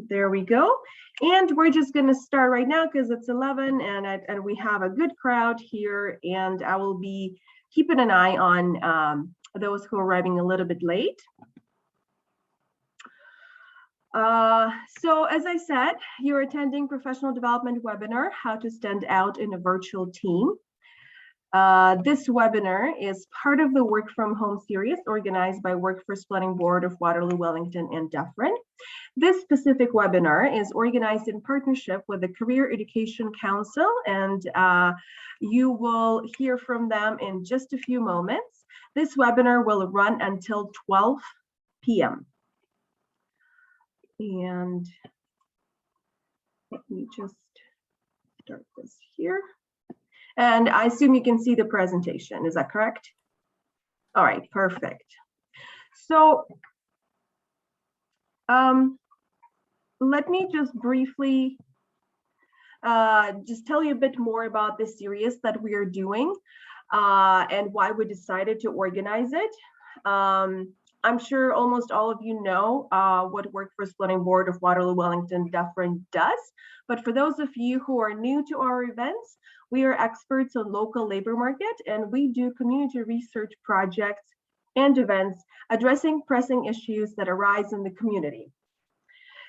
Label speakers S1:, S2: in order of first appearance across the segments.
S1: There we go. And we're just going to start right now because it's 11 and we have a good crowd here, and I will be keeping an eye on those who are arriving a little bit late. So as I said, you're attending professional development webinar, How to Stand Out in a Virtual Team. This webinar is part of the Work From Home series organized by Workforce Planning Board of Waterloo, Wellington, and Dufferin. This specific webinar is organized in partnership with the Career Education Council, and you will hear from them in just a few moments. This webinar will run until 12 p.m. And let me just start this here. And I assume you can see the presentation, is that correct? All right, perfect. So let me just briefly just tell you a bit more about this series that we are doing and why we decided to organize it. I'm sure almost all of you know what Workforce Planning Board of Waterloo, Wellington, Dufferin does. But for those of you who are new to our events, we are experts on local labor market, and we do community research projects and events addressing pressing issues that arise in the community.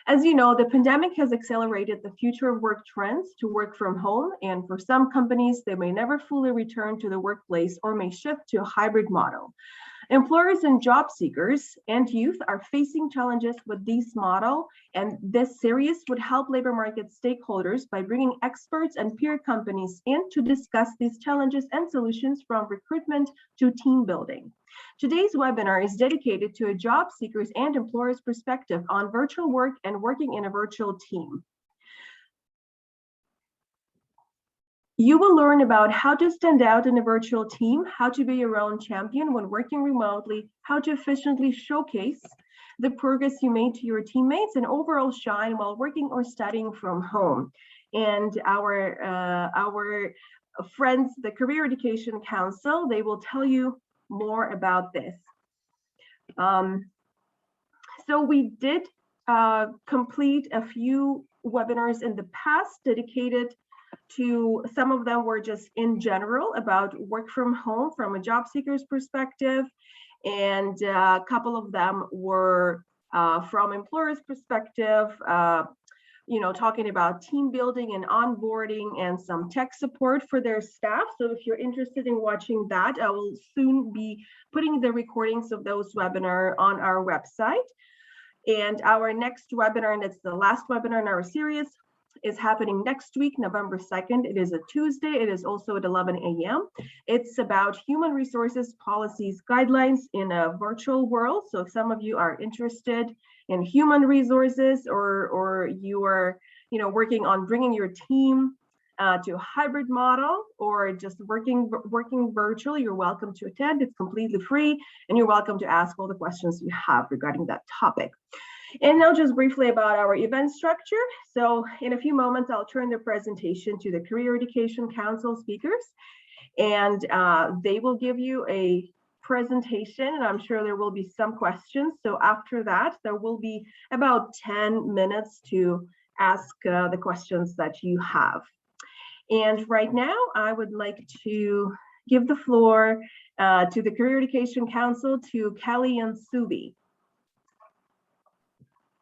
S1: As you know, the pandemic has accelerated the future of work trends to work from home, and for some companies, they may never fully return to the workplace or may shift to a hybrid model. Employers and job seekers and youth are facing challenges with this model, and this series would help labor market stakeholders by bringing experts and peer companies in to discuss these challenges and solutions from recruitment to team building. Today's webinar is dedicated to a job seekers and employers' perspective on virtual work and working in a virtual team. You will learn about how to stand out in a virtual team, how to be your own champion when working remotely, how to efficiently showcase the progress you made to your teammates, and overall shine while working or studying from home. And our friends, the Career Education Council, they will tell you more about this. So we did complete a few webinars in the past dedicated to, some of them were just in general about work from home from a job seeker's perspective, and a couple of them were from employers' perspective, you know, talking about team building and onboarding and some tech support for their staff. So if you're interested in watching that, I will soon be putting the recordings of those webinars on our website. And our next webinar, and it's the last webinar in our series, is happening next week, November 2nd. It is a Tuesday. It is also at 11 a.m. It's about human resources, policies, guidelines in a virtual world. So if some of you are interested in human resources, or you are, you know, working on bringing your team to a hybrid model, or just working virtually, you're welcome to attend. It's completely free, and you're welcome to ask all the questions you have regarding that topic. And now just briefly about our event structure. So in a few moments, I'll turn the presentation to the Career Education Council speakers, and they will give you a presentation, and I'm sure there will be some questions. So after that, there will be about 10 minutes to ask the questions that you have. And right now, I would like to give the floor to the Career Education Council, to Kelly and Suvi.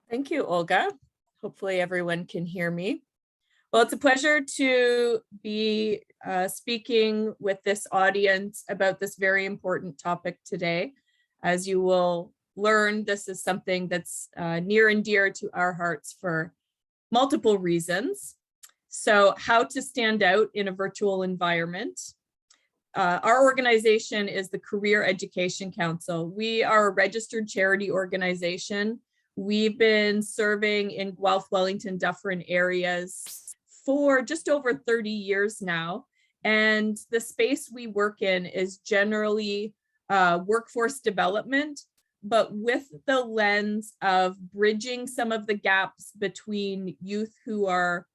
S2: Thank you, Olga. Hopefully everyone can hear me. Well, it's a pleasure to be speaking with this audience about this very important topic today. As you will learn, this is something that's near and dear to our hearts for multiple reasons. So, how to stand out in a virtual environment. Our organization is the Career Education Council. We are a registered charity organization. We've been serving in Guelph, Wellington, Dufferin areas for just over 30 years now. And the space we work in is generally workforce development, but with the lens of bridging some of the gaps between youth who are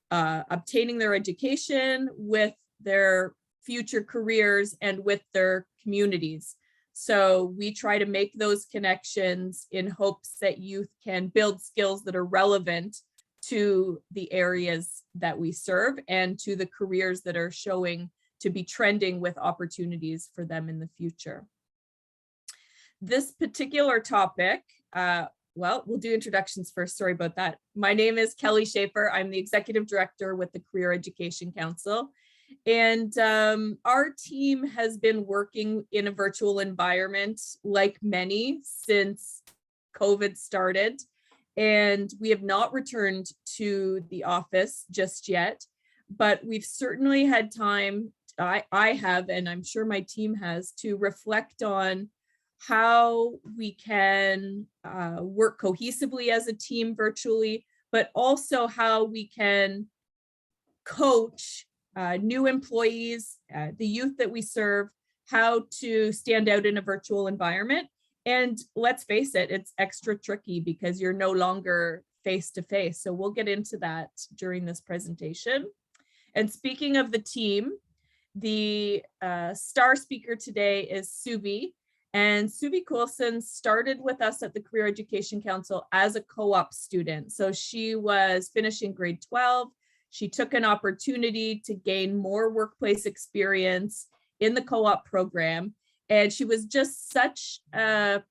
S2: obtaining their education with their future careers and with their communities. So we try to make those connections in hopes that youth can build skills that are relevant to the areas that we serve and to the careers that are showing to be trending with opportunities for them in the future. This particular topic, well, we'll do introductions first. Sorry about that. My name is Kelly Schaefer. I'm the Executive Director with the Career Education Council. And our team has been working in a virtual environment like many since COVID started. And we have not returned to the office just yet, but we've certainly had time, I have, and I'm sure my team has, to reflect on how we can work cohesively as a team virtually, but also how we can coach new employees, the youth that we serve, how to stand out in a virtual environment. And let's face it, it's extra tricky because you're no longer face-to-face. So we'll get into that during this presentation. And speaking of the team, the star speaker today is Suvi. And Suvi Coulson started with us at the Career Education Council as a co-op student. So she was finishing grade 12. She took an opportunity to gain more workplace experience in the co-op program. And she was just such an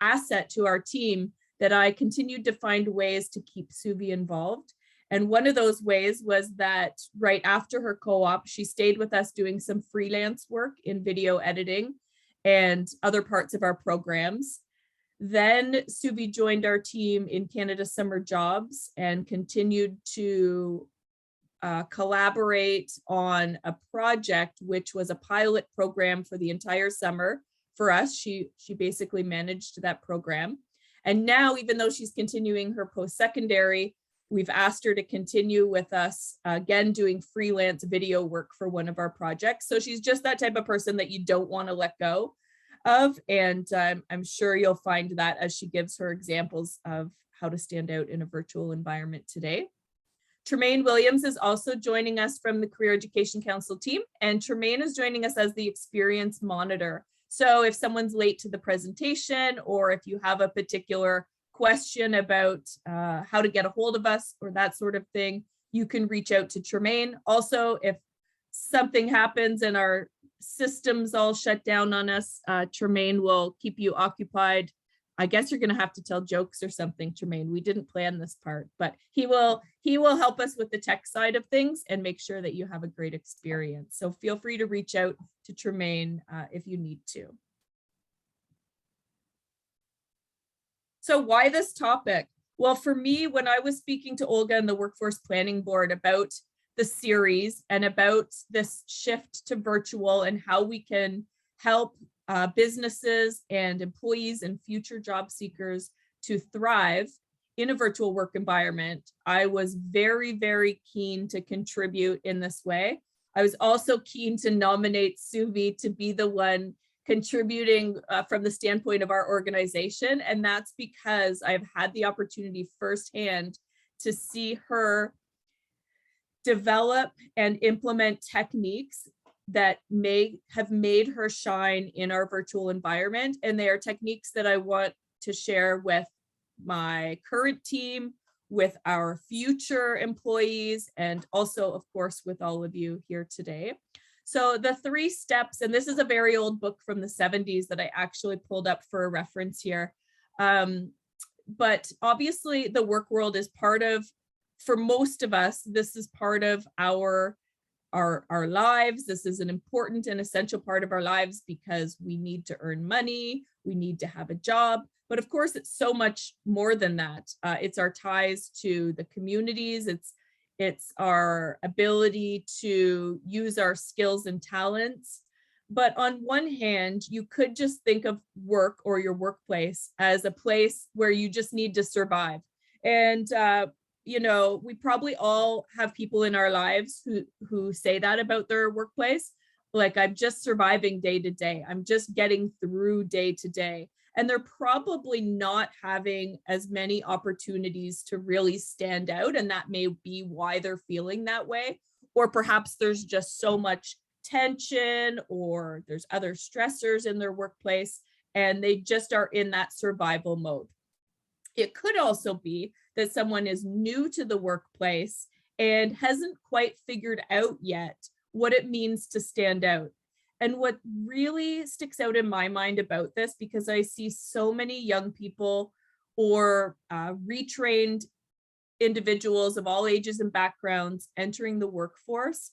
S2: asset to our team that I continued to find ways to keep Suvi involved. And one of those ways was that right after her co-op, she stayed with us doing some freelance work in video editing and other parts of our programs. Then Suvi joined our team in Canada Summer Jobs and continued to collaborate on a project, which was a pilot program for the entire summer for us. She basically managed that program. And now, even though she's continuing her post-secondary, we've asked her to continue with us, again, doing freelance video work for one of our projects. So she's just that type of person that you don't want to let go of. And I'm sure you'll find that as she gives her examples of how to stand out in a virtual environment today. Tremaine Williams is also joining us from the Career Education Council team, and Tremaine is joining us as the experience monitor. So if someone's late to the presentation, or if you have a particular question about how to get a hold of us or that sort of thing, you can reach out to Tremaine. Also, if something happens and our systems all shut down on us, Tremaine will keep you occupied. I guess you're going to have to tell jokes or something, Tremaine. We didn't plan this part, but he will help us with the tech side of things and make sure that you have a great experience. So feel free to reach out to Tremaine if you need to. So why this topic? Well, for me, when I was speaking to Olga and the Workforce Planning Board about the series and about this shift to virtual and how we can help businesses and employees and future job seekers to thrive in a virtual work environment, I was very, very keen to contribute in this way. I was also keen to nominate Suvi to be the one contributing from the standpoint of our organization. And that's because I've had the opportunity firsthand to see her develop and implement techniques that may have made her shine in our virtual environment. And they are techniques that I want to share with my current team, with our future employees, and also, of course, with all of you here today. So the 3 steps, and this is a very old book from the 70s that I actually pulled up for a reference here. But obviously the work world is part of, for most of us, this is part of our lives. This is an important and essential part of our lives because we need to earn money, we need to have a job, but of course it's so much more than that. It's our ties to the communities, it's our ability to use our skills and talents. But on one hand, you could just think of work or your workplace as a place where you just need to survive. And you know, we probably all have people in our lives who say that about their workplace. Like, I'm just surviving day to day. I'm just getting through day to day. And they're probably not having as many opportunities to really stand out. And that may be why they're feeling that way. Or perhaps there's just so much tension or there's other stressors in their workplace and they just are in that survival mode. It could also be that someone is new to the workplace and hasn't quite figured out yet what it means to stand out. And what really sticks out in my mind about this, because I see so many young people or retrained individuals of all ages and backgrounds entering the workforce,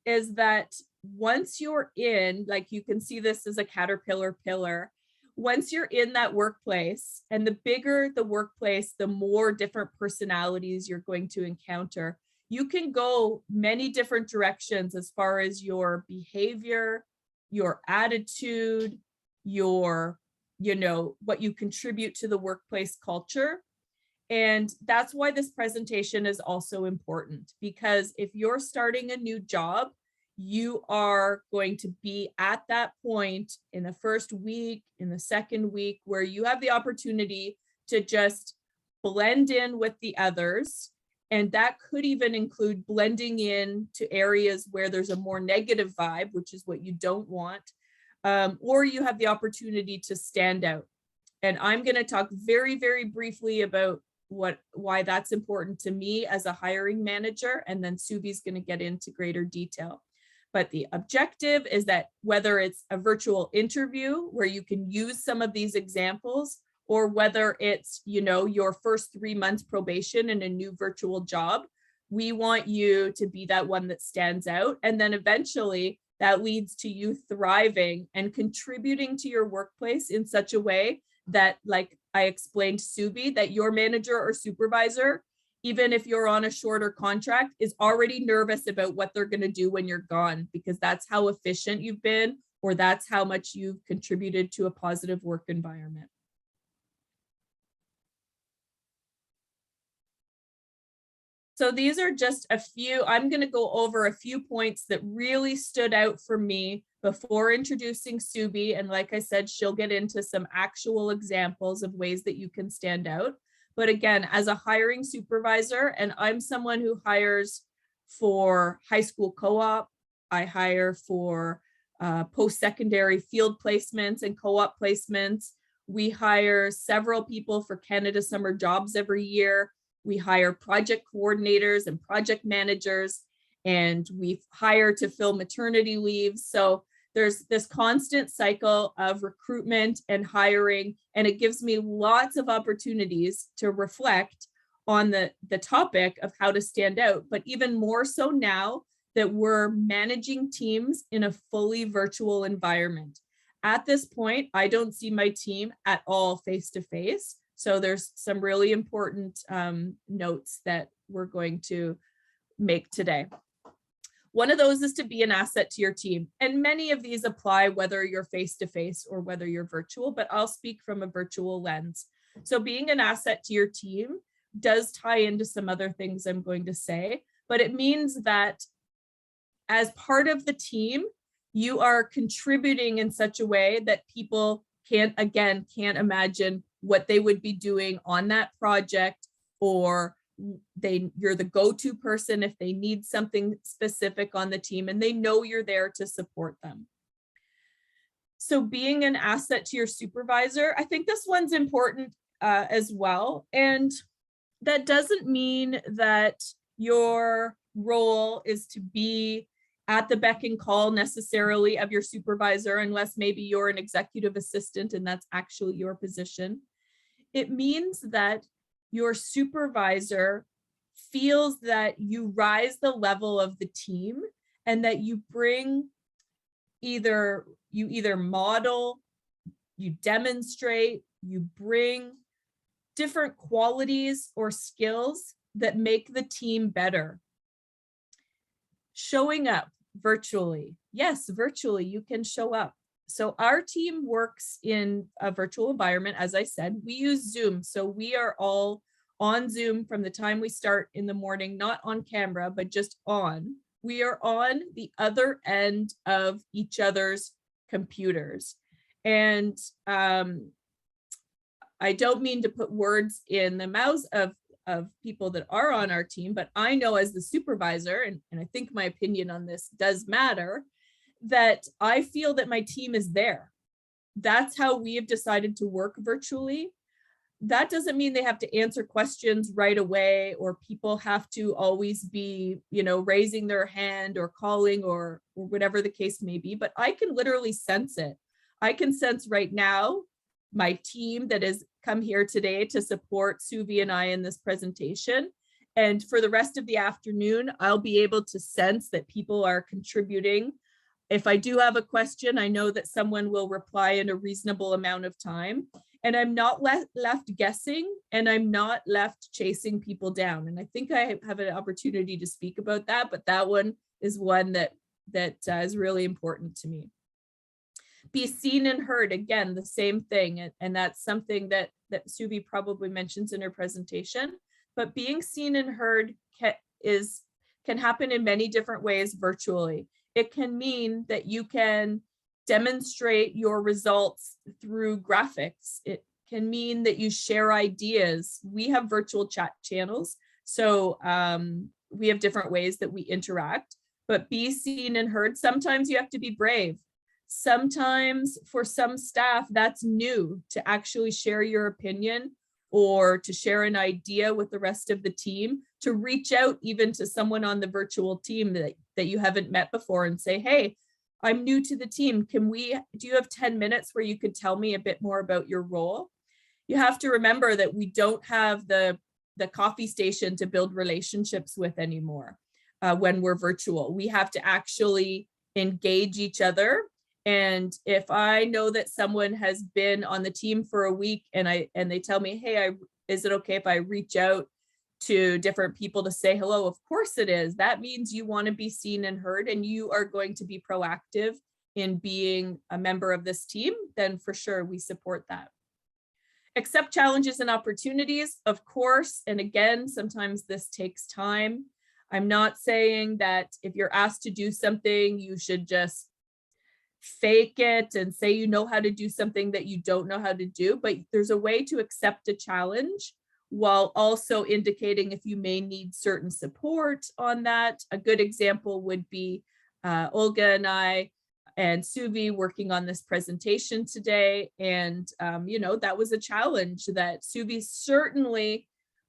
S2: is that once you're in, like you can see this as a caterpillar pillar, once you're in that workplace, and the bigger the workplace, the more different personalities you're going to encounter. You can go many different directions as far as your behavior, your attitude, your, what you contribute to the workplace culture. And that's why this presentation is also important, because if you're starting a new job, you are going to be at that point in the first week, in the second week, where you have the opportunity to just blend in with the others. And that could even include blending in to areas where there's a more negative vibe, which is what you don't want, or you have the opportunity to stand out. And I'm going to talk very, very briefly about why that's important to me as a hiring manager, and then Suvi's going to get into greater detail. But the objective is that whether it's a virtual interview where you can use some of these examples, or whether it's, your first 3 months probation in a new virtual job, we want you to be that one that stands out. And then eventually that leads to you thriving and contributing to your workplace in such a way that, like I explained to Suvi, that your manager or supervisor, even if you're on a shorter contract, is already nervous about what they're going to do when you're gone, because that's how efficient you've been, or that's how much you've contributed to a positive work environment. So these are just a few. I'm going to go over a few points that really stood out for me before introducing Suvi. And like I said, she'll get into some actual examples of ways that you can stand out. But again, as a hiring supervisor, and I'm someone who hires for high school co-op, I hire for post-secondary field placements and co-op placements. We hire several people for Canada Summer Jobs every year. We hire project coordinators and project managers, and we hire to fill maternity leaves. So there's this constant cycle of recruitment and hiring, and it gives me lots of opportunities to reflect on the topic of how to stand out, but even more so now that we're managing teams in a fully virtual environment. At this point, I don't see my team at all face-to-face. So there's some really important notes that we're going to make today. One of those is to be an asset to your team. And many of these apply whether you're face-to-face or whether you're virtual, but I'll speak from a virtual lens. So being an asset to your team does tie into some other things I'm going to say, but it means that as part of the team, you are contributing in such a way that people can't imagine what they would be doing on that project, or you're the go-to person if they need something specific on the team, and they know you're there to support them. So being an asset to your supervisor, I think this one's important as well. And that doesn't mean that your role is to be at the beck and call necessarily of your supervisor, unless maybe you're an executive assistant and that's actually your position. It means that your supervisor feels that you rise the level of the team, and that you bring you either model, you demonstrate, you bring different qualities or skills that make the team better. Showing up virtually. Yes, virtually you can show up. So our team works in a virtual environment. As I said, we use Zoom. So we are all on Zoom from the time we start in the morning, not on camera, but just on. We are on the other end of each other's computers. And I don't mean to put words in the mouths of people that are on our team, but I know as the supervisor, and I think my opinion on this does matter, that I feel that my team is there. That's how we have decided to work virtually. That doesn't mean they have to answer questions right away, or people have to always be, raising their hand or calling or whatever the case may be, but I can literally sense it. I can sense right now my team that has come here today to support Suvi and I in this presentation. And for the rest of the afternoon, I'll be able to sense that people are contributing. If I do have a question, I know that someone will reply in a reasonable amount of time. And I'm not left guessing, and I'm not left chasing people down. And I think I have an opportunity to speak about that, but that one is one that is really important to me. Be seen and heard, again, the same thing. And that's something that Suvi probably mentions in her presentation, but being seen and heard can happen in many different ways virtually. It can mean that you can demonstrate your results through graphics. It can mean that you share ideas. We have virtual chat channels, so we have different ways that we interact, but be seen and heard. Sometimes you have to be brave. Sometimes for some staff, that's new to actually share your opinion or to share an idea with the rest of the team, to reach out even to someone on the virtual team that you haven't met before and say, hey, I'm new to the team. Do you have 10 minutes where you could tell me a bit more about your role? You have to remember that we don't have the coffee station to build relationships with anymore when we're virtual. We have to actually engage each other. And if I know that someone has been on the team for a week and they tell me, hey, is it okay if I reach out to different people to say hello? Of course it is. That means you want to be seen and heard, and you are going to be proactive in being a member of this team. Then for sure we support that. Accept challenges and opportunities, of course. And again, sometimes this takes time. I'm not saying that if you're asked to do something, you should just fake it and say you know how to do something that you don't know how to do, but there's a way to accept a challenge while also indicating if you may need certain support on that. A good example would be Olga and I and Suvi working on this presentation today. And, that was a challenge that Suvi certainly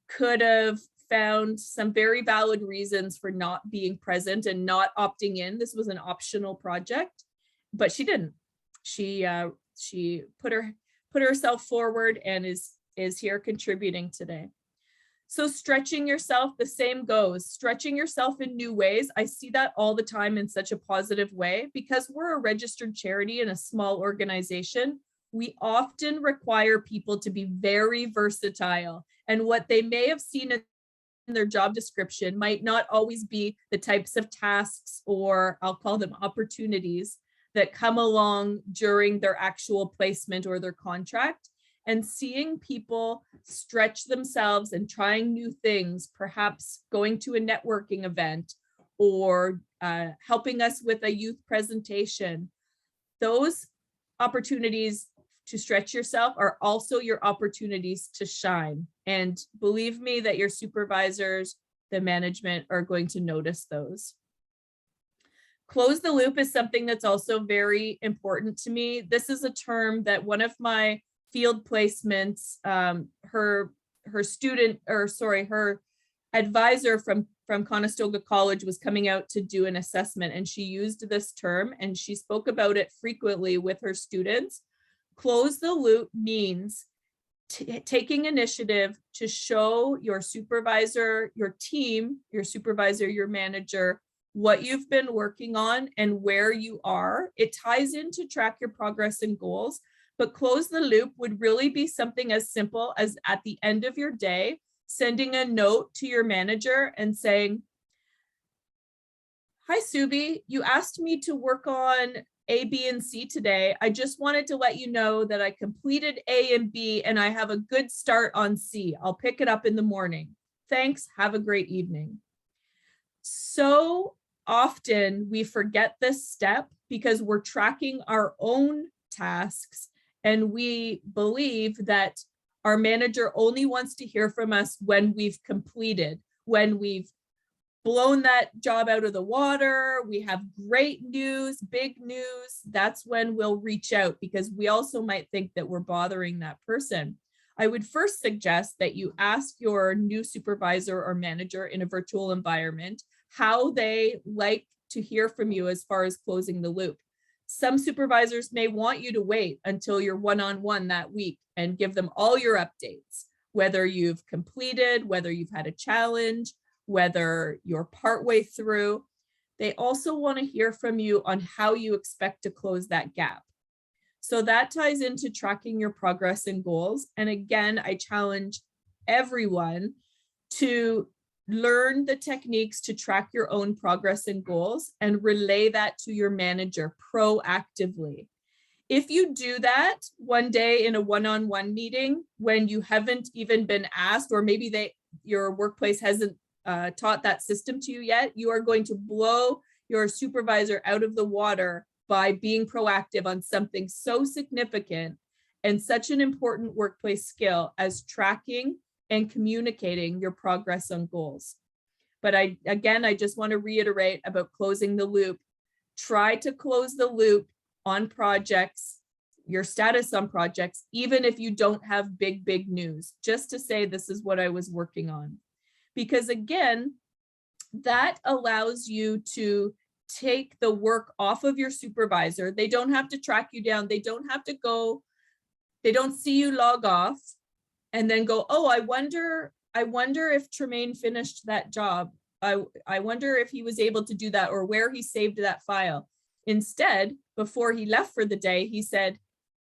S2: could have found some very valid reasons for not being present and not opting in. This was an optional project, but she didn't. She put herself forward and is here contributing today. So stretching yourself, the same goes. Stretching yourself in new ways. I see that all the time in such a positive way because we're a registered charity and a small organization. We often require people to be very versatile, and what they may have seen in their job description might not always be the types of tasks, or I'll call them opportunities, that come along during their actual placement or their contract. And seeing people stretch themselves and trying new things, perhaps going to a networking event or helping us with a youth presentation, those opportunities to stretch yourself are also your opportunities to shine. And believe me that your supervisors, the management, are going to notice those. Close the loop is something that's also very important to me. This is a term that one of my field placements, her advisor from Conestoga College was coming out to do an assessment, and she used this term and she spoke about it frequently with her students. Close the loop means taking initiative to show your supervisor, your team, your supervisor, your manager, what you've been working on and where you are. It ties in to track your progress and goals, but close the loop would really be something as simple as at the end of your day, sending a note to your manager and saying, hi, Suvi, you asked me to work on A, B, and C today. I just wanted to let you know that I completed A and B and I have a good start on C. I'll pick it up in the morning. Thanks. Have a great evening. So often we forget this step because we're tracking our own tasks and we believe that our manager only wants to hear from us when we've completed, when we've blown that job out of the water, we have great news, big news, that's when we'll reach out, because we also might think that we're bothering that person. I would first suggest that you ask your new supervisor or manager in a virtual environment how they like to hear from you as far as closing the loop. Some supervisors may want you to wait until you're one-on-one that week and give them all your updates, whether you've completed, whether you've had a challenge, whether you're partway through. They also want to hear from you on how you expect to close that gap. So that ties into tracking your progress and goals. And again, I challenge everyone to learn the techniques to track your own progress and goals and relay that to your manager proactively. If you do that one day in a one-on-one meeting when you haven't even been asked, or maybe your workplace hasn't taught that system to you yet, you are going to blow your supervisor out of the water by being proactive on something so significant and such an important workplace skill as tracking and communicating your progress on goals. But I just want to reiterate about closing the loop. Try to close the loop on projects, your status on projects, even if you don't have big news, just to say, this is what I was working on. Because again, that allows you to take the work off of your supervisor. They don't have to track you down. They don't have to go, they don't see you log off and then go, oh, I wonder if Tremaine finished that job. I wonder if he was able to do that or where he saved that file. Instead, before he left for the day, he said,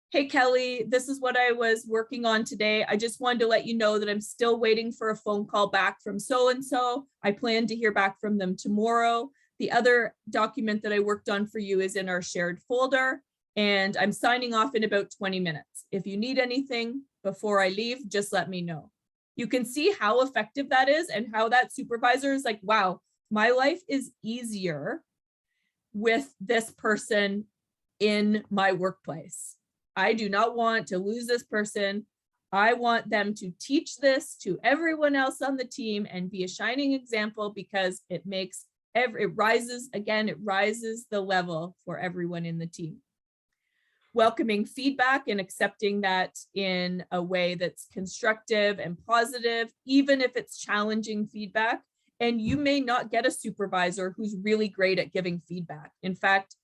S2: hey, Kelly, this is what I was working on today. I just wanted to let you know that I'm still waiting for a phone call back from so-and-so. I plan to hear back from them tomorrow. The other document that I worked on for you is in our shared folder, and I'm signing off in about 20 minutes. If you need anything before I leave, just let me know. You can see how effective that is and how that supervisor is like, wow, my life is easier with this person in my workplace. I do not want to lose this person. I want them to teach this to everyone else on the team and be a shining example, because it makes it rises the level for everyone in the team. Welcoming feedback and accepting that in a way that's constructive and positive, even if it's challenging feedback. And you may not get a supervisor who's really great at giving feedback. In fact,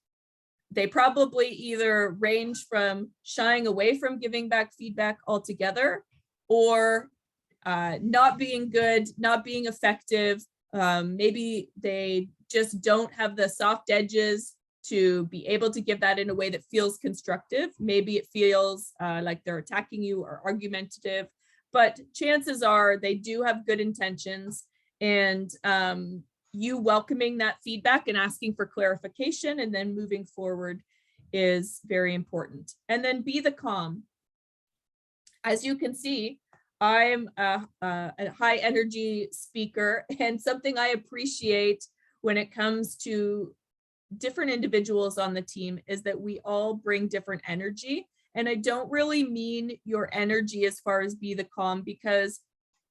S2: they probably either range from shying away from giving back feedback altogether, or not being good, not being effective. Maybe they just don't have the soft edges to be able to give that in a way that feels constructive. Maybe it feels like they're attacking you or argumentative, but chances are they do have good intentions. And you welcoming that feedback and asking for clarification and then moving forward is very important. And then be the calm. As you can see, I'm a high energy speaker, and something I appreciate when it comes to different individuals on the team is that we all bring different energy. And I don't really mean your energy as far as be the calm, because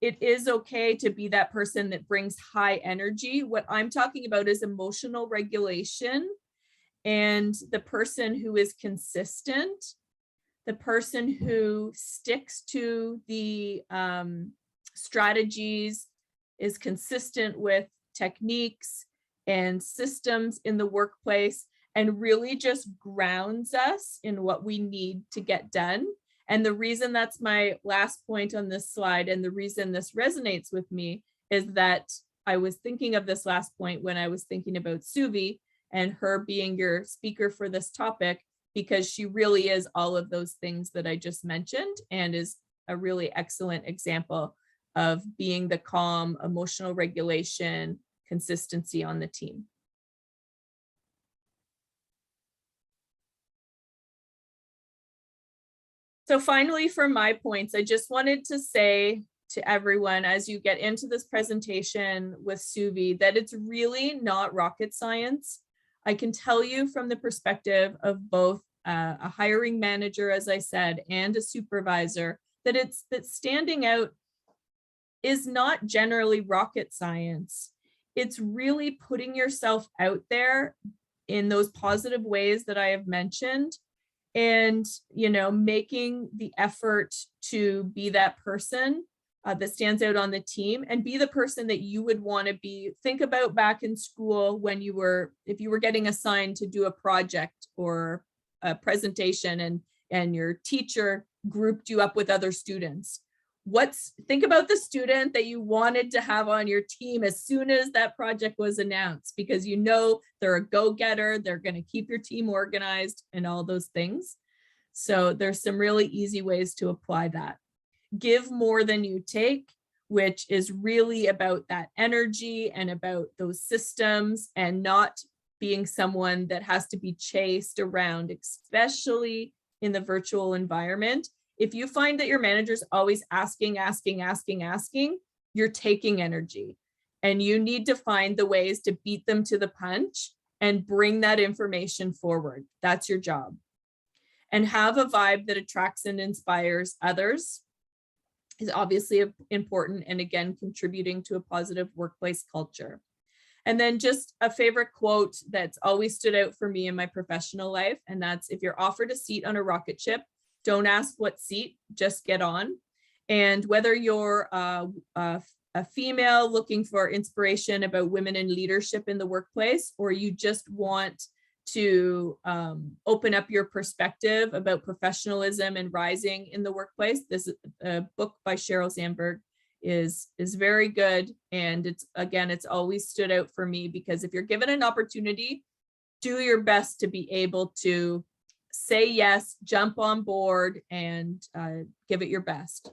S2: it is okay to be that person that brings high energy. What I'm talking about is emotional regulation, and the person who is consistent, the person who sticks to the strategies, is consistent with techniques and systems in the workplace, and really just grounds us in what we need to get done. And the reason that's my last point on this slide, and the reason this resonates with me, is that I was thinking of this last point when I was thinking about Suvi and her being your speaker for this topic, because she really is all of those things that I just mentioned, and is a really excellent example of being the calm, emotional regulation, consistency on the team. So finally, for my points, I just wanted to say to everyone, as you get into this presentation with Suvi, that it's really not rocket science. I can tell you from the perspective of both a hiring manager, as I said, and a supervisor, that standing out is not generally rocket science. it's really putting yourself out there in those positive ways that I have mentioned, and, you know, making the effort to be that person that stands out on the team, and be the person that you would want to be. Think about back in school when you were, if you were getting assigned to do a project or a presentation, and your teacher grouped you up with other students. Think about the student that you wanted to have on your team as soon as that project was announced, because you know they're a go-getter, they're going to keep your team organized and all those things. So there's some really easy ways to apply that. Give more than you take, which is really about that energy and about those systems, and not being someone that has to be chased around, especially in the virtual environment. If you find that your manager's always asking, you're taking energy, and you need to find the ways to beat them to the punch and bring that information forward. That's your job. And have a vibe that attracts and inspires others is obviously important, and again, contributing to a positive workplace culture. And then just a favorite quote that's always stood out for me in my professional life, and that's, if you're offered a seat on a rocket ship, don't ask what seat, just get on. And whether you're a female looking for inspiration about women in leadership in the workplace, or you just want to open up your perspective about professionalism and rising in the workplace, this book by Sheryl Sandberg is very good. And it's always stood out for me, because if you're given an opportunity, do your best to be able to say yes, jump on board, and give it your best.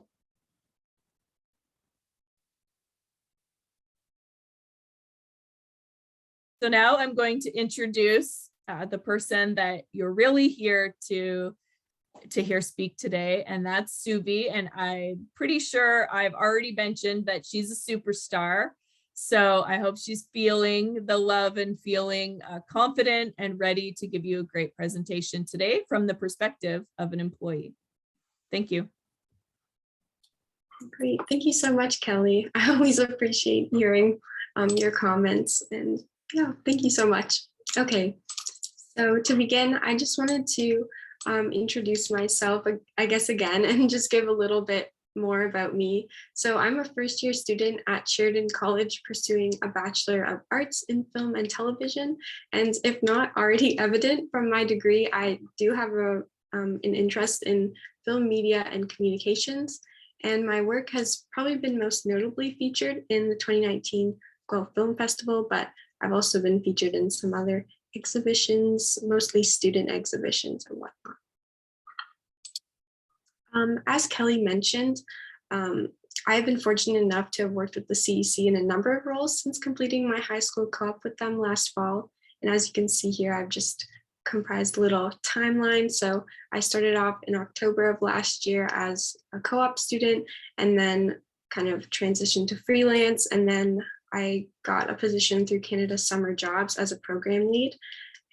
S2: So now I'm going to introduce the person that you're really here to hear speak today, and that's Suvi. And I'm pretty sure I've already mentioned that she's a superstar. So I hope she's feeling the love and feeling confident and ready to give you a great presentation today from the perspective of an employee. Thank you.
S3: Great. Thank you so much, Kelly. I always appreciate hearing your comments, and yeah, thank you so much. Okay, so to begin, I just wanted to introduce myself, I guess, again, and just give a little bit more about me. So I'm a first-year student at Sheridan College pursuing a Bachelor of Arts in Film and Television. And if not already evident from my degree, I do have an interest in film, media, and communications. And my work has probably been most notably featured in the 2019 Guelph Film Festival, but I've also been featured in some other exhibitions, mostly student exhibitions and whatnot. As Kelly mentioned, I've been fortunate enough to have worked with the CEC in a number of roles since completing my high school co-op with them last fall. And as you can see here, I've just comprised a little timeline. So I started off in October of last year as a co-op student, and then kind of transitioned to freelance. And then I got a position through Canada Summer Jobs as a program lead.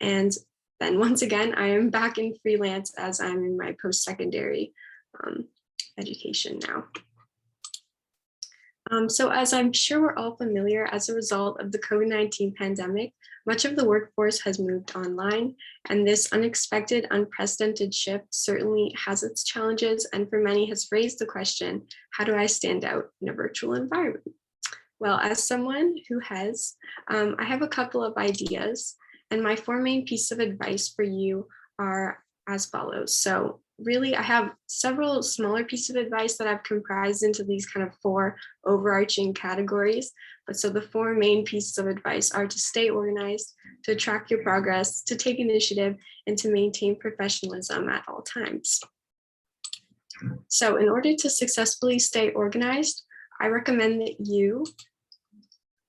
S3: And then once again, I am back in freelance as I'm in my post-secondary education now. So as I'm sure we're all familiar, as a result of the COVID-19 pandemic, much of the workforce has moved online, and this unexpected, unprecedented shift certainly has its challenges, and for many has raised the question, how do I stand out in a virtual environment? Well, as someone who has, I have a couple of ideas, and my 4 main pieces of advice for you are as follows. So really, I have several smaller pieces of advice that I've comprised into these kind of 4 overarching categories. But so the 4 main pieces of advice are to stay organized, to track your progress, to take initiative, and to maintain professionalism at all times. So in order to successfully stay organized, I recommend that you,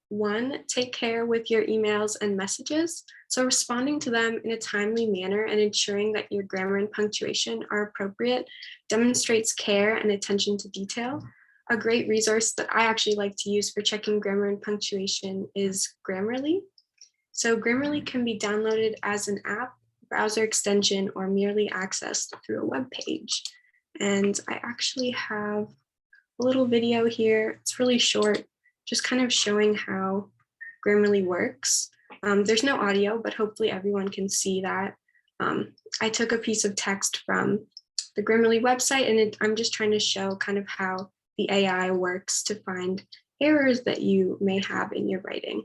S3: 1, take care with your emails and messages. So responding to them in a timely manner and ensuring that your grammar and punctuation are appropriate demonstrates care and attention to detail. A great resource that I actually like to use for checking grammar and punctuation is Grammarly. So Grammarly can be downloaded as an app, browser extension, or merely accessed through a web page. And I actually have a little video here. It's really short, just kind of showing how Grammarly works. There's no audio, but hopefully everyone can see that. I took a piece of text from the Grammarly website, and I'm just trying to show kind of how the AI works to find errors that you may have in your writing.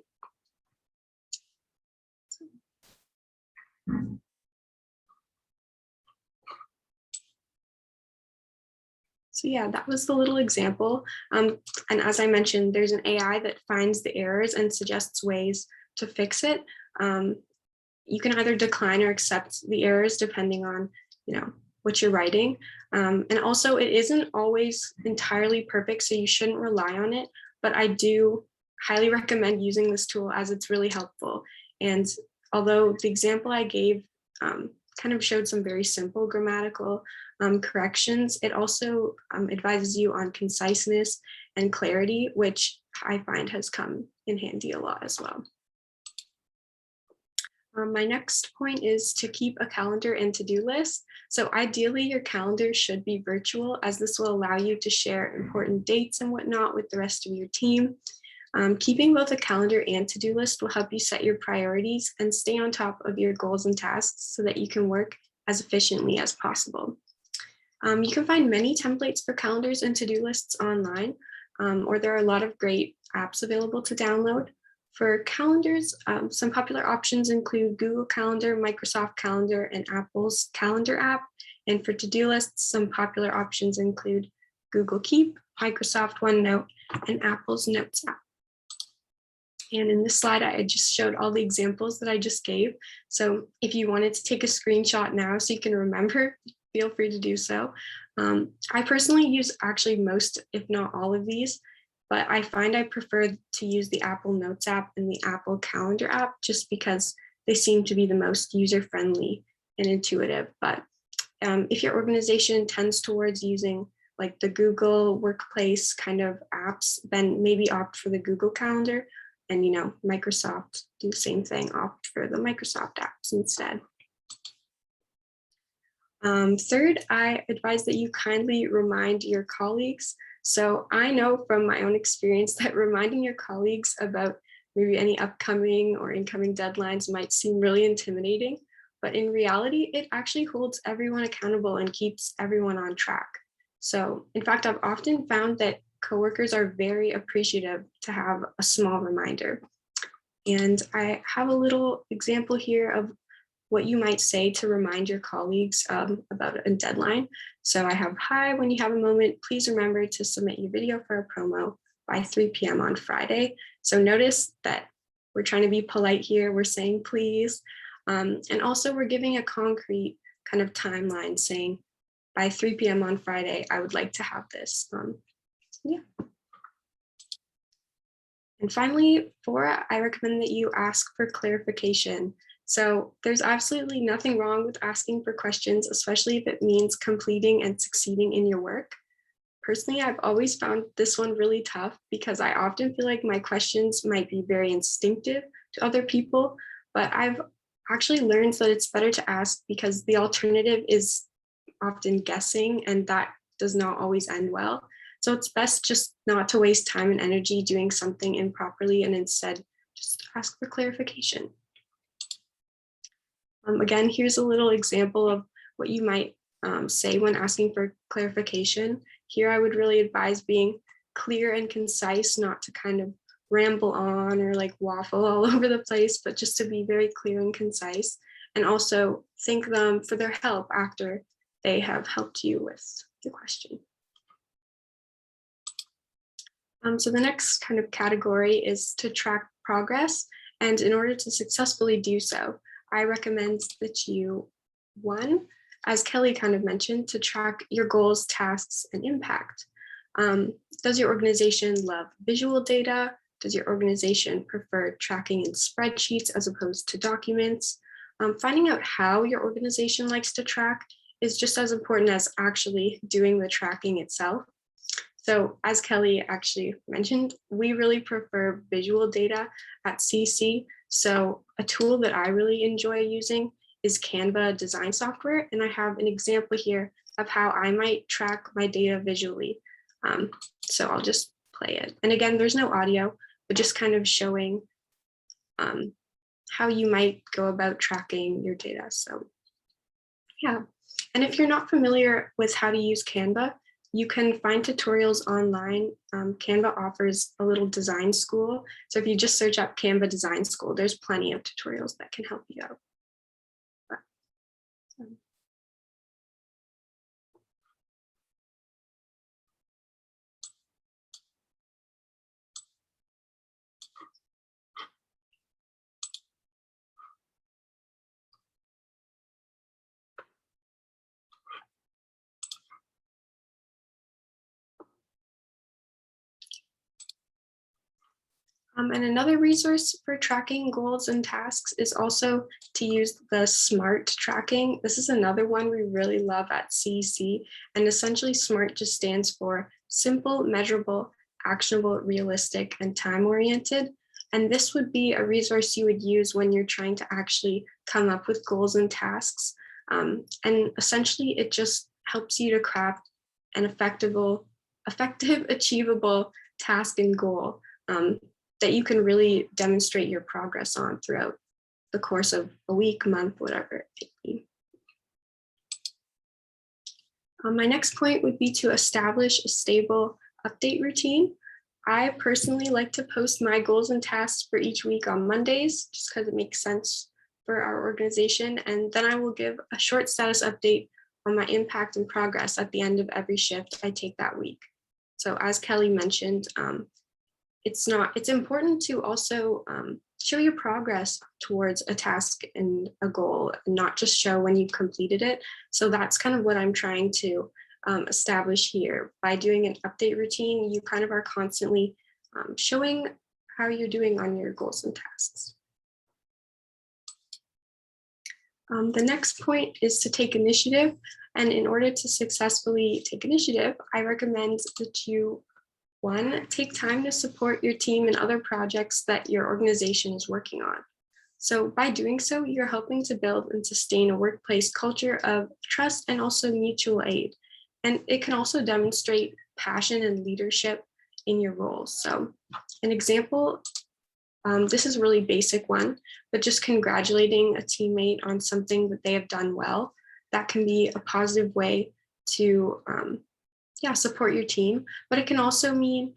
S3: So yeah, that was the little example. And as I mentioned, there's an AI that finds the errors and suggests ways to fix it. You can either decline or accept the errors depending on, what you're writing. And also it isn't always entirely perfect, so you shouldn't rely on it, but I do highly recommend using this tool as it's really helpful. And although the example I gave kind of showed some very simple grammatical corrections, it also advises you on conciseness and clarity, which I find has come in handy a lot as well. My next point is to keep a calendar and to-do list. So ideally your calendar should be virtual, as this will allow you to share important dates and whatnot with the rest of your team. Keeping both a calendar and to-do list will help you set your priorities and stay on top of your goals and tasks so that you can work as efficiently as possible. You can find many templates for calendars and to-do lists online, or there are a lot of great apps available to download. For calendars, some popular options include Google Calendar, Microsoft Calendar, and Apple's Calendar app. And for to-do lists, some popular options include Google Keep, Microsoft OneNote, and Apple's Notes app. And in this slide, I just showed all the examples that I just gave. So if you wanted to take a screenshot now so you can remember, feel free to do so. I personally use actually most, if not all of these, but I find I prefer to use the Apple Notes app and the Apple Calendar app just because they seem to be the most user-friendly and intuitive. But if your organization tends towards using like the Google Workplace kind of apps, then maybe opt for the Google Calendar, and Microsoft do the same thing, opt for the Microsoft apps instead. Third, I advise that you kindly remind your colleagues. So I know from my own experience that reminding your colleagues about maybe any upcoming or incoming deadlines might seem really intimidating, but in reality, it actually holds everyone accountable and keeps everyone on track. So in fact, I've often found that coworkers are very appreciative to have a small reminder. And I have a little example here of what you might say to remind your colleagues about a deadline. So I have, hi, when you have a moment, please remember to submit your video for a promo by 3 p.m. on Friday. So notice that we're trying to be polite here. We're saying please. And also we're giving a concrete kind of timeline saying by 3 p.m. on Friday, I would like to have this. Yeah. And finally, 4, I recommend that you ask for clarification. So there's absolutely nothing wrong with asking for questions, especially if it means completing and succeeding in your work. Personally, I've always found this one really tough because I often feel like my questions might be very instinctive to other people, but I've actually learned that it's better to ask because the alternative is often guessing, and that does not always end well. So it's best just not to waste time and energy doing something improperly and instead just ask for clarification. Again, here's a little example of what you might say when asking for clarification. Here, I would really advise being clear and concise, not to kind of ramble on or like waffle all over the place, but just to be very clear and concise, and also thank them for their help after they have helped you with the question. So the next kind of category is to track progress. And in order to successfully do so, I recommend that you, 1, as Kelly kind of mentioned, to track your goals, tasks, and impact. Does your organization love visual data? Does your organization prefer tracking in spreadsheets as opposed to documents? Finding out how your organization likes to track is just as important as actually doing the tracking itself. So as Kelly actually mentioned, we really prefer visual data at CC. So a tool that I really enjoy using is Canva design software. And I have an example here of how I might track my data visually. So I'll just play it. And again, there's no audio, but just kind of showing how you might go about tracking your data. So yeah, and if you're not familiar with how to use Canva, you can find tutorials online. Canva offers a little design school. So if you just search up Canva Design School, there's plenty of tutorials that can help you out. And another resource for tracking goals and tasks is also to use the SMART tracking. This is another one we really love at CEC. And essentially SMART just stands for simple, measurable, actionable, realistic, and time-oriented. And this would be a resource you would use when you're trying to actually come up with goals and tasks. And essentially it just helps you to craft an effective, achievable task and goal that you can really demonstrate your progress on throughout the course of a week, month, whatever it may be. My next point would be to establish a stable update routine. I personally like to post my goals and tasks for each week on Mondays, just because it makes sense for our organization. And then I will give a short status update on my impact and progress at the end of every shift I take that week. So as Kelly mentioned, it's important to also show your progress towards a task and a goal, and not just show when you've completed it. So that's kind of what I'm trying to establish here. By doing an update routine, you kind of are constantly showing how you're doing on your goals and tasks. The next point is to take initiative. And in order to successfully take initiative, I recommend that you, one, take time to support your team and other projects that your organization is working on. So by doing so, you're helping to build and sustain a workplace culture of trust and also mutual aid. And it can also demonstrate passion and leadership in your roles. So an example, this is a really basic one, but just congratulating a teammate on something that they have done well, that can be a positive way to support your team. But it can also mean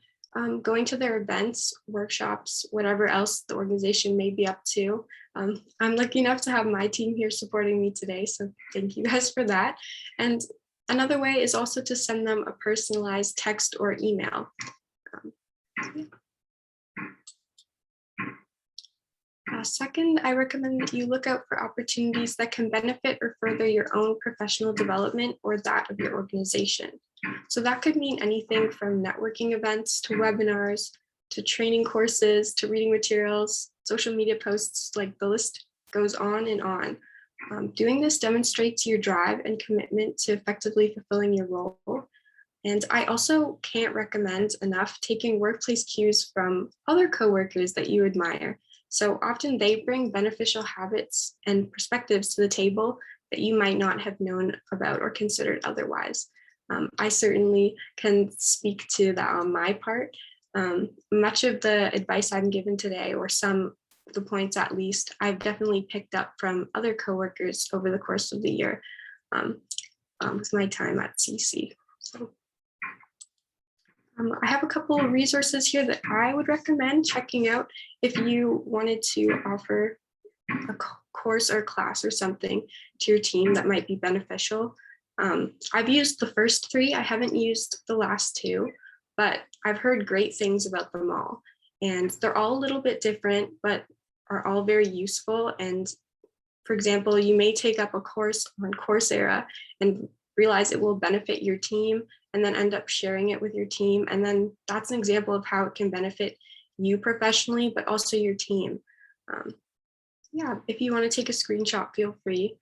S3: going to their events, workshops, whatever else the organization may be up to. I'm lucky enough to have my team here supporting me today, so thank you guys for that. And another way is also to send them a personalized text or email. Second, I recommend that you look out for opportunities that can benefit or further your own professional development or that of your organization. So that could mean anything from networking events to webinars, to training courses, to reading materials, social media posts, like the list goes on and on. Doing this demonstrates your drive and commitment to effectively fulfilling your role. And I also can't recommend enough taking workplace cues from other coworkers that you admire. So often they bring beneficial habits and perspectives to the table that you might not have known about or considered otherwise. I certainly can speak to that on my part. Much of the advice I'm given today, or some of the points at least, I've definitely picked up from other coworkers over the course of the year with my time at CC. So, I have a couple of resources here that I would recommend checking out if you wanted to offer a course or class or something to your team that might be beneficial. I've used the first three. I haven't used the last two, but I've heard great things about them all. And they're all a little bit different, but are all very useful. And for example, you may take up a course on Coursera and realize it will benefit your team, and then end up sharing it with your team. And then that's an example of how it can benefit you professionally, but also your team. If you want to take a screenshot, feel free.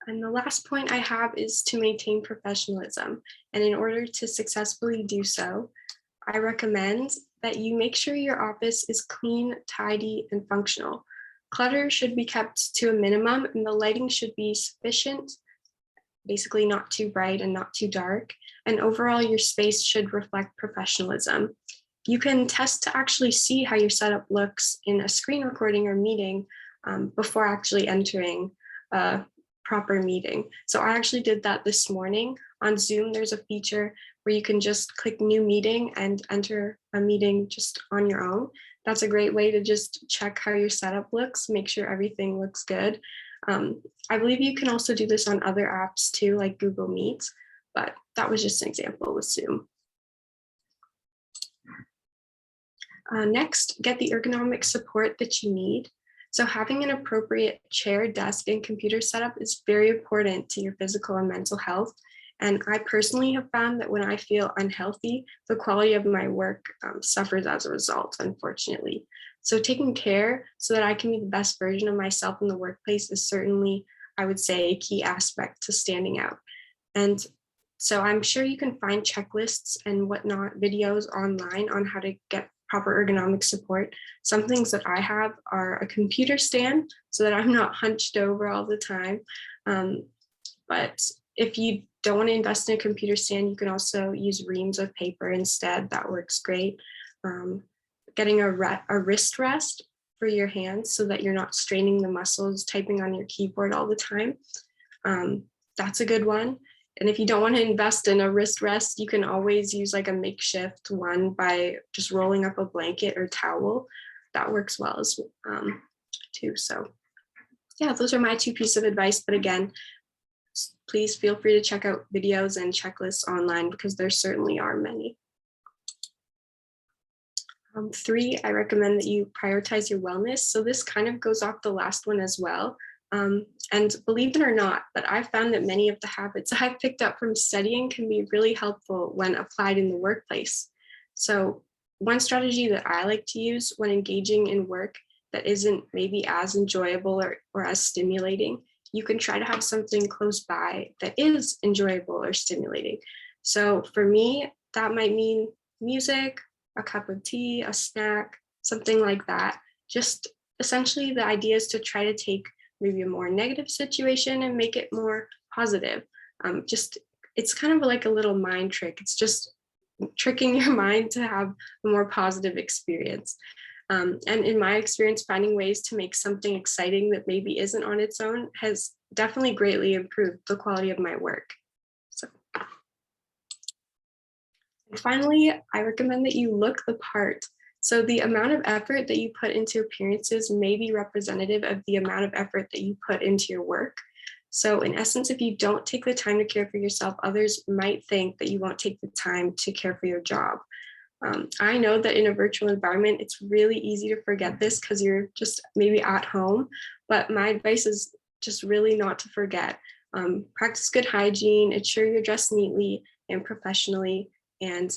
S3: And the last point I have is to maintain professionalism. And in order to successfully do so, I recommend that you make sure your office is clean, tidy, and functional. Clutter should be kept to a minimum, and the lighting should be sufficient basically not too bright and not too dark. And overall, your space should reflect professionalism. You can test to actually see how your setup looks in a screen recording or meeting before actually entering a proper meeting. So I actually did that this morning. On Zoom, there's a feature where you can just click new meeting and enter a meeting just on your own. That's a great way to just check how your setup looks, make sure everything looks good. I believe you can also do this on other apps too, like Google Meet, but that was just an example with Zoom. Next, get the ergonomic support that you need. So having an appropriate chair, desk, and computer setup is very important to your physical and mental health. And I personally have found that when I feel unhealthy, the quality of my work suffers as a result, unfortunately. So taking care so that I can be the best version of myself in the workplace is certainly, I would say, a key aspect to standing out. And so I'm sure you can find checklists and whatnot, videos online on how to get proper ergonomic support. Some things that I have are a computer stand so that I'm not hunched over all the time. But if you don't want to invest in a computer stand, you can also use reams of paper instead. That works great. Getting a wrist rest for your hands so that you're not straining the muscles typing on your keyboard all the time. That's a good one. And if you don't want to invest in a wrist rest, you can always use like a makeshift one by just rolling up a blanket or towel. That works well as too. So yeah, those are my 2 pieces of advice. But again, please feel free to check out videos and checklists online because there certainly are many. 3, I recommend that you prioritize your wellness. So this kind of goes off the last one as well. And believe it or not, but I found that many of the habits I've picked up from studying can be really helpful when applied in the workplace. So one strategy that I like to use when engaging in work that isn't maybe as enjoyable or as stimulating, you can try to have something close by that is enjoyable or stimulating. So for me, that might mean music, a cup of tea, a snack, something like that. Just essentially the idea is to try to take maybe a more negative situation and make it more positive. It's kind of like a little mind trick. It's just tricking your mind to have a more positive experience. And in my experience, finding ways to make something exciting that maybe isn't on its own has definitely greatly improved the quality of my work. So. And finally, I recommend that you look the part. So the amount of effort that you put into appearances may be representative of the amount of effort that you put into your work. So in essence, if you don't take the time to care for yourself, others might think that you won't take the time to care for your job. I know that in a virtual environment, it's really easy to forget this because you're just maybe at home, but my advice is just really not to forget. Practice good hygiene, ensure you're dressed neatly and professionally, and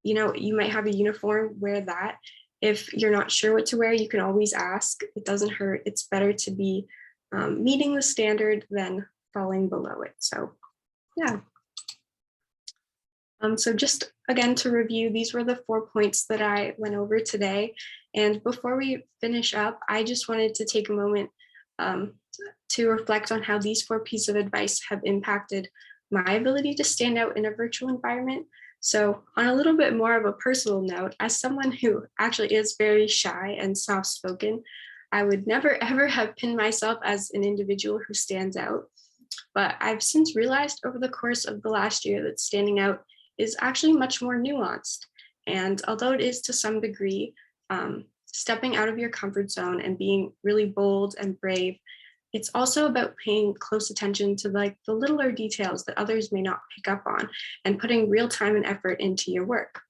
S3: you might have a uniform, wear that. If you're not sure what to wear, you can always ask. It doesn't hurt. It's better to be meeting the standard than falling below it. So yeah. So just again to review, these were the 4 points that I went over today. And before we finish up, I just wanted to take a moment to reflect on how these 4 pieces of advice have impacted my ability to stand out in a virtual environment. So on a little bit more of a personal note, as someone who actually is very shy and soft-spoken, I would never ever have pinned myself as an individual who stands out. But I've since realized over the course of the last year that standing out is actually much more nuanced. And although it is to some degree, stepping out of your comfort zone and being really bold and brave, it's also about paying close attention to the littler details that others may not pick up on and putting real time and effort into your work.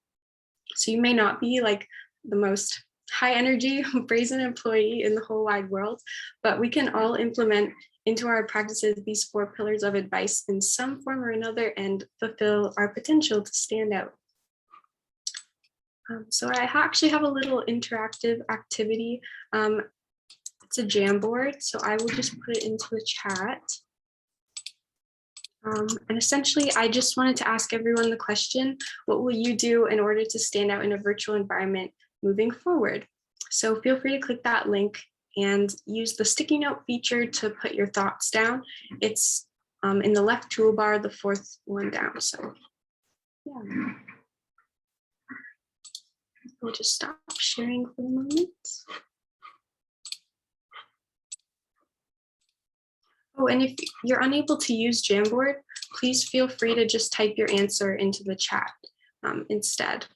S3: So you may not be like the most high energy, brazen employee in the whole wide world, but we can all implement into our practices these 4 pillars of advice in some form or another and fulfill our potential to stand out. So I actually have a little interactive activity. It's a Jamboard, so I will just put it into the chat. And essentially, I just wanted to ask everyone the question, what will you do in order to stand out in a virtual environment moving forward? So feel free to click that link and use the sticky note feature to put your thoughts down. It's in the left toolbar, the fourth one down. So yeah, we'll just stop sharing for a moment. Oh, and if you're unable to use Jamboard, please feel free to just type your answer into the chat instead.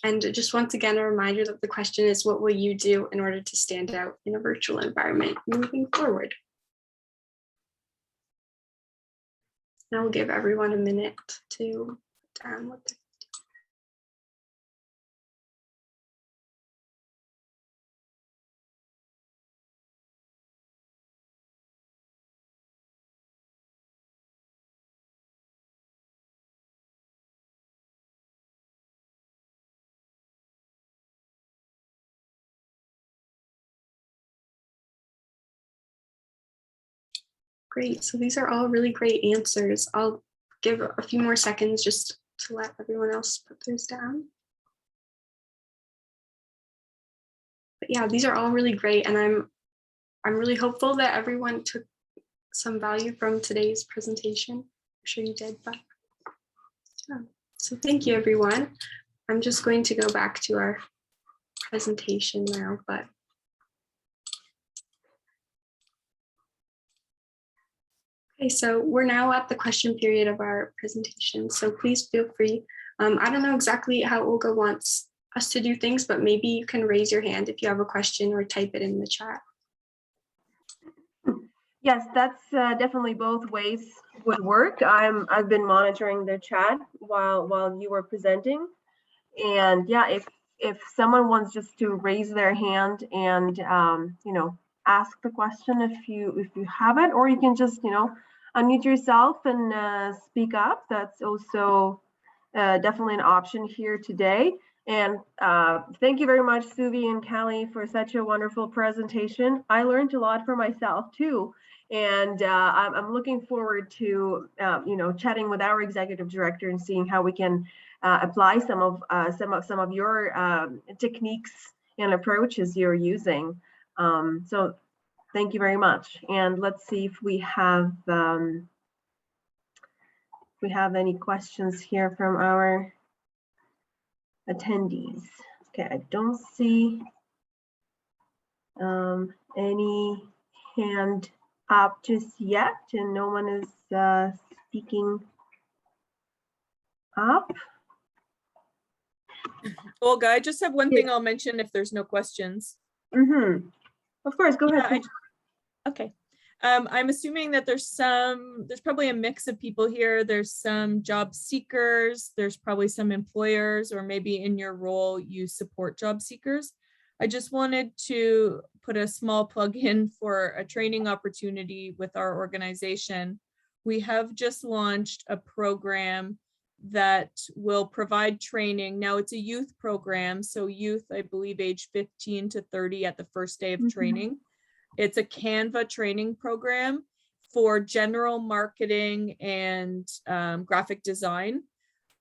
S3: And just once again, a reminder that the question is, what will you do in order to stand out in a virtual environment moving forward? Now we'll give everyone a minute to put down what they're Great, so these are all really great answers. I'll give a few more seconds just to let everyone else put theirs down. But yeah, these are all really great, and I'm really hopeful that everyone took some value from today's presentation. I'm sure you did, but yeah. So thank you, everyone. I'm just going to go back to our presentation now, but okay, so we're now at the question period of our presentation, so please feel free. I don't know exactly how Olga wants us to do things, but maybe you can raise your hand if you have a question or type it in the chat.
S1: Yes, that's definitely both ways would work. I've been monitoring the chat while you were presenting, and yeah, if someone wants just to raise their hand and you know, ask the question if you have it, or you can just, you know, unmute yourself and speak up. That's also definitely an option here today. And thank you very much, Suvi and Callie, for such a wonderful presentation. I learned a lot for myself too, and I'm looking forward to you know, chatting with our executive director and seeing how we can apply some of your techniques and approaches you're using. So thank you very much. And let's see if we have any questions here from our attendees. Okay, I don't see any hand up just yet, and no one is speaking up.
S2: Olga, I just have one thing I'll mention if there's no questions.
S1: Mm-hmm. Of course, go ahead.
S2: Okay. I'm assuming that there's probably a mix of people here. There's some job seekers, there's probably some employers, or maybe in your role you support job seekers. I just wanted to put a small plug in for a training opportunity with our organization. We have just launched a program that will provide training. Now it's a youth program, so youth, I believe, age 15 to 30 at the first day of training. It's a Canva training program for general marketing and graphic design.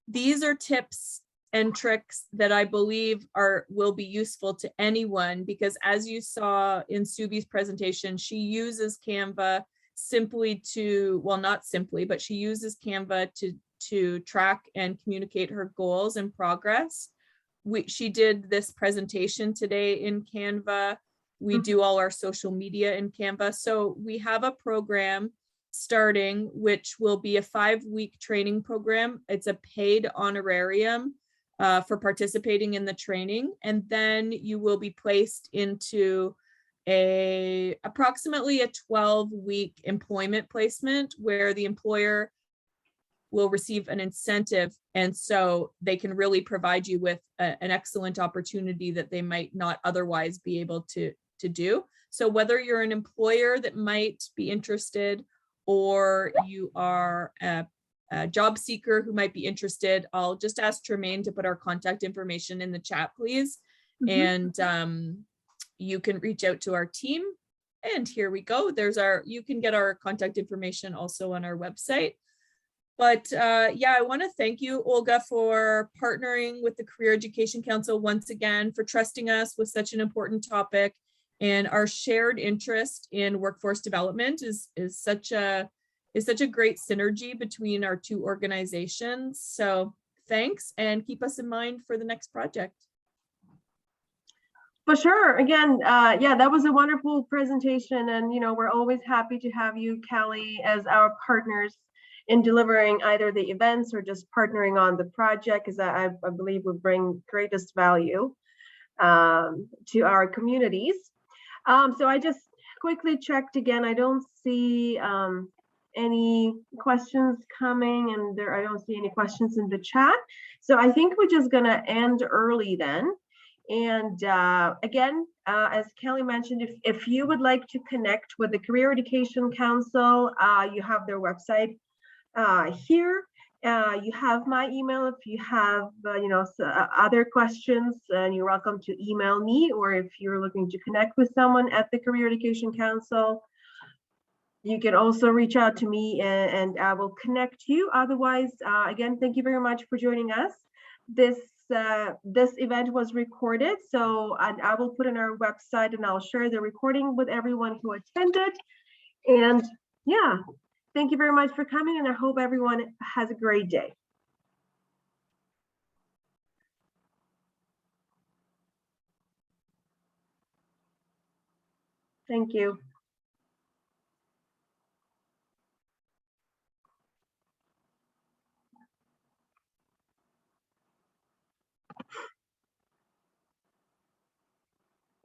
S2: These are tips and tricks that I believe will be useful to anyone, because as you saw in Suvi's presentation, she uses Canva simply to, well, not simply, but she uses Canva to track and communicate her goals and progress. She did this presentation today in Canva. We do all our social media in Canva. So we have a program starting, which will be a 5-week training program. It's a paid honorarium for participating in the training. And then you will be placed into approximately a 12-week employment placement where the employer will receive an incentive. And so they can really provide you with an excellent opportunity that they might not otherwise be able to do. So whether you're an employer that might be interested, or you are a job seeker who might be interested, I'll just ask Tremaine to put our contact information in the chat, please. And you can reach out to our team. And here we go. You can get our contact information also on our website. But yeah, I want to thank you, Olga, for partnering with the Career Education Council once again, for trusting us with such an important topic, And our shared interest in workforce development is such a great synergy between our two organizations. So thanks, and keep us in mind for the next project.
S1: For sure. Again, yeah, that was a wonderful presentation. And, we're always happy to have you, Kelly, as our partners in delivering either the events or just partnering on the project, because I believe would bring greatest value to our communities. So I just quickly checked again. I don't see any questions coming, and I don't see any questions in the chat. So I think we're just gonna end early then. And again, as Kelly mentioned, if you would like to connect with the Career Education Council, you have their website here. You have my email if you have other questions, and you're welcome to email me, or if you're looking to connect with someone at the Career Education Council, you can also reach out to me and I will connect you. Otherwise, again, thank you very much for joining us. This event was recorded, so I will put on our website, and I'll share the recording with everyone who attended. And yeah, thank you very much for coming, and I hope everyone has a great day. Thank you.